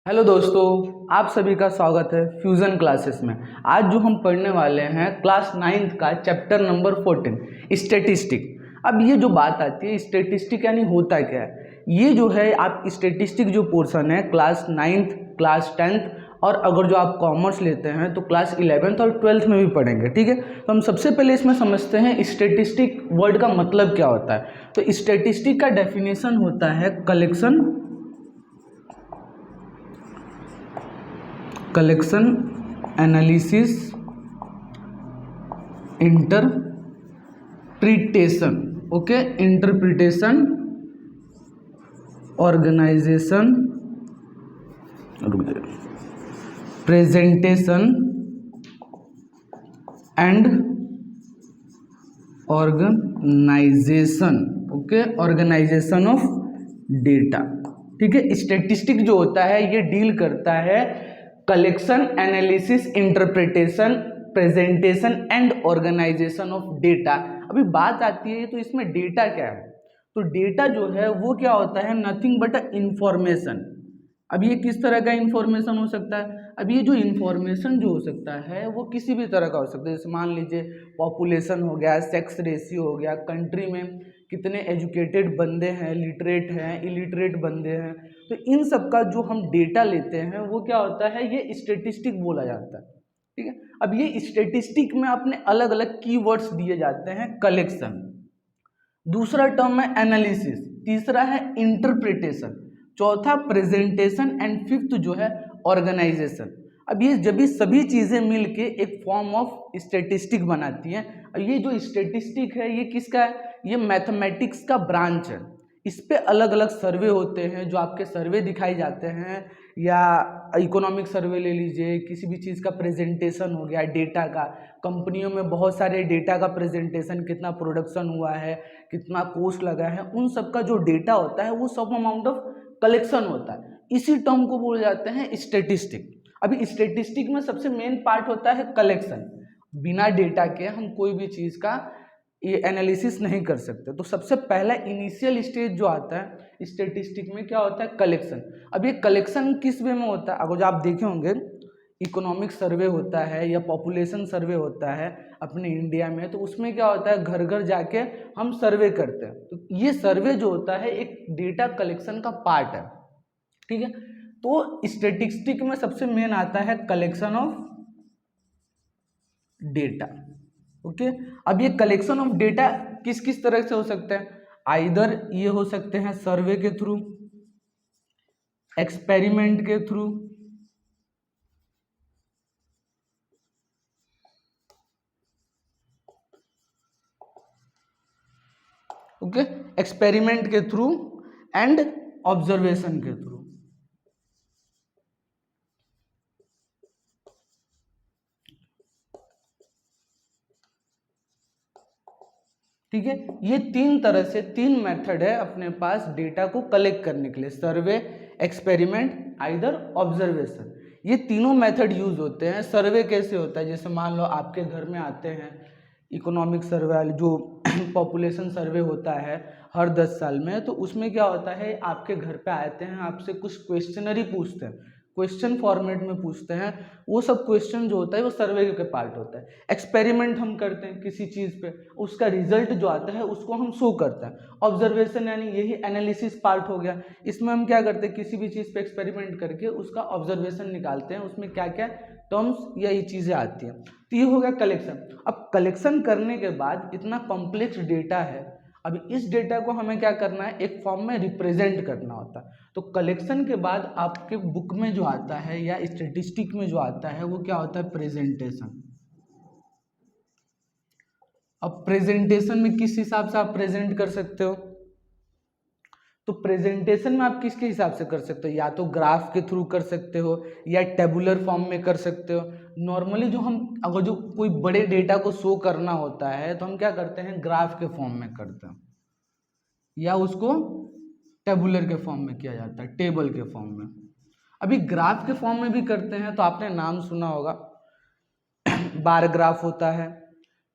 Hello दोस्तों, आप सभी का स्वागत है फ्यूज़न क्लासेस में। आज जो हम पढ़ने वाले हैं क्लास 9th का चैप्टर नंबर 14 स्टैटिस्टिक। अब ये जो बात आती है स्टैटिस्टिक यानी होता क्या है, ये जो है आप स्टैटिस्टिक जो पोर्शन है क्लास 9th, क्लास 10th और अगर जो आप कॉमर्स लेते हैं तो क्लास 11th और 12th में भी पढ़ेंगे। ठीक है, तो हम सबसे पहले इसमें समझते हैं स्टैटिस्टिक वर्ड का मतलब क्या होता है। तो स्टैटिस्टिक का डेफिनेशन होता है collection, analysis, interpretation. Okay, interpretation, organisation, presentation and organisation. Okay, organisation of data. ठीक है, स्टैटिस्टिक जो होता है ये डील करता है collection, analysis, interpretation, presentation and organisation of data. अभी बात आती है तो इसमें डेटा क्या है, तो डेटा जो है वो क्या होता है, नथिंग बट अ इंफॉर्मेशन। अब ये किस तरह का इंफॉर्मेशन हो सकता है, अब ये जो इंफॉर्मेशन जो हो सकता है वो किसी भी तरह का हो सकता है। जैसे मान लीजिए पॉपुलेशन हो गया, सेक्स रेशियो हो गया, कंट्री में कितने एजुकेटेड बंदे हैं, लिटरेट हैं, इलिटरेट बंदे हैं, तो इन सब का जो हम डेटा लेते हैं वो क्या होता है, ये स्टेटिस्टिक बोला जाता है। ठीक है, अब ये स्टेटिस्टिक में अपने अलग अलग कीवर्ड्स दिए जाते हैं। कलेक्शन, दूसरा टर्म है एनालिसिस, तीसरा है इंटरप्रिटेशन, चौथा प्रेजेंटेशन एंड फिफ्थ जो है ऑर्गेनाइजेशन। अब ये जब ये सभी चीज़ें मिलके एक फॉर्म ऑफ स्टेटिस्टिक बनाती हैं। और ये जो स्टेटिस्टिक है ये किसका है, ये मैथमेटिक्स का ब्रांच है। इस पे अलग अलग सर्वे होते हैं, जो आपके सर्वे दिखाए जाते हैं, या इकोनॉमिक सर्वे ले लीजिए, किसी भी चीज़ का प्रेजेंटेशन हो गया डेटा का, कंपनियों में बहुत सारे डेटा का प्रेजेंटेशन, कितना प्रोडक्शन हुआ है, कितना कॉस्ट लगा है, उन सब का जो डेटा होता है वो सब अमाउंट ऑफ कलेक्शन होता है। इसी टर्म को बोले जाते हैं स्टेटिस्टिक। अभी स्टेटिस्टिक में सबसे मेन पार्ट होता है कलेक्शन। बिना डेटा के हम कोई भी चीज़ का ये एनालिसिस नहीं कर सकते। तो सबसे पहला इनिशियल स्टेज जो आता है स्टेटिस्टिक में क्या होता है, कलेक्शन। अब ये कलेक्शन किस वे में होता है, अगर जो आप देखे होंगे इकोनॉमिक सर्वे होता है या पॉपुलेशन सर्वे होता है अपने इंडिया में, तो उसमें क्या होता है घर घर जाके हम सर्वे करते हैं। तो ये सर्वे जो होता है एक डेटा कलेक्शन का पार्ट है। ठीक है, तो स्टैटिस्टिक में सबसे मेन आता है कलेक्शन ऑफ डेटा। ओके, अब ये कलेक्शन ऑफ डेटा किस किस तरह से हो सकता है, आइदर ये हो सकते हैं सर्वे के थ्रू, एक्सपेरिमेंट के थ्रू, ओके, एक्सपेरिमेंट के थ्रू एंड ऑब्जर्वेशन के थ्रू। ठीक है, ये तीन तरह से, तीन मेथड है अपने पास डेटा को कलेक्ट करने के लिए, सर्वे, एक्सपेरिमेंट, आइदर ऑब्जर्वेशन। ये तीनों मेथड यूज होते हैं। सर्वे कैसे होता है, जैसे मान लो आपके घर में आते हैं इकोनॉमिक सर्वे जो पॉपुलेशन सर्वे होता है हर 10 साल में, तो उसमें क्या होता है आपके घर पे आते हैं, आपसे कुछ क्वेश्चनरी पूछते हैं, क्वेश्चन फॉर्मेट में पूछते हैं। वो सब क्वेश्चन जो होता है वो सर्वे के पार्ट होता है। एक्सपेरिमेंट हम करते हैं किसी चीज़ पे, उसका रिजल्ट जो आता है उसको हम शो करते हैं। ऑब्जर्वेशन यानी यही एनालिसिस पार्ट हो गया। इसमें हम क्या करते हैं, किसी भी चीज़ पे एक्सपेरिमेंट करके उसका ऑब्जर्वेशन निकालते हैं, उसमें क्या क्या टर्म्स या ये चीज़ें आती हैं। तो ये हो गया कलेक्शन। अब कलेक्शन करने के बाद इतना कॉम्प्लेक्स डेटा है, अब इस डेटा को हमें क्या करना है, एक फॉर्म में रिप्रेजेंट करना होता है। तो कलेक्शन के बाद आपके बुक में जो आता है या स्टैटिस्टिक में जो आता है वो क्या होता है, प्रेजेंटेशन। अब प्रेजेंटेशन में किस हिसाब से आप प्रेजेंट कर सकते हो, तो प्रेजेंटेशन में आप किसके हिसाब से कर सकते हो, या तो ग्राफ के थ्रू कर सकते हो या टेबुलर फॉर्म में कर सकते हो। नॉर्मली जो हम अगर जो कोई बड़े डेटा को शो करना होता है तो हम क्या करते हैं, ग्राफ के फॉर्म में करते हैं, या उसको टेबुलर के फॉर्म में किया जाता है, टेबल के फॉर्म में। अभी ग्राफ के फॉर्म में भी करते हैं तो आपने नाम सुना होगा, बार ग्राफ होता है,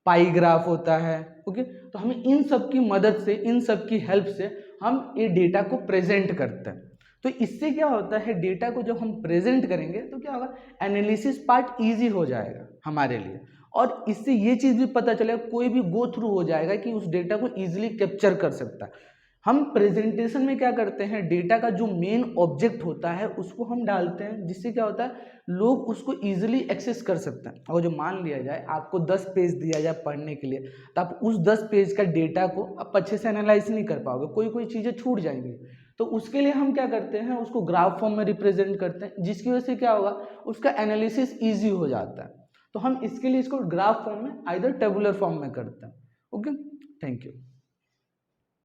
पाई ग्राफ होता है। ओके, तो हमें इन सब की मदद से, इन सब की हेल्प से हम ये डेटा को प्रेजेंट करते हैं। तो इससे क्या होता है, डेटा को जब हम प्रेजेंट करेंगे तो क्या होगा, एनालिसिस पार्ट इजी हो जाएगा हमारे लिए, और इससे ये चीज़ भी पता चलेगा, कोई भी गो थ्रू हो जाएगा कि उस डेटा को इजीली कैप्चर कर सकता है। हम प्रेजेंटेशन में क्या करते हैं, डेटा का जो मेन ऑब्जेक्ट होता है उसको हम डालते हैं, जिससे क्या होता है, लोग उसको इजीली एक्सेस कर सकते हैं। और जो मान लिया जाए आपको 10 पेज दिया जाए पढ़ने के लिए, तो आप उस 10 पेज का डेटा को आप अच्छे से एनालाइज नहीं कर पाओगे, कोई कोई चीज़ें छूट जाएंगी। तो उसके लिए हम क्या करते हैं, उसको ग्राफ फॉर्म में रिप्रेजेंट करते हैं, जिसकी वजह से क्या होगा, उसका एनालिसिस ईजी हो जाता है। तो हम इसके लिए इसको ग्राफ फॉर्म में, आइदर टेबुलर फॉर्म में करते हैं। Okay, thank you.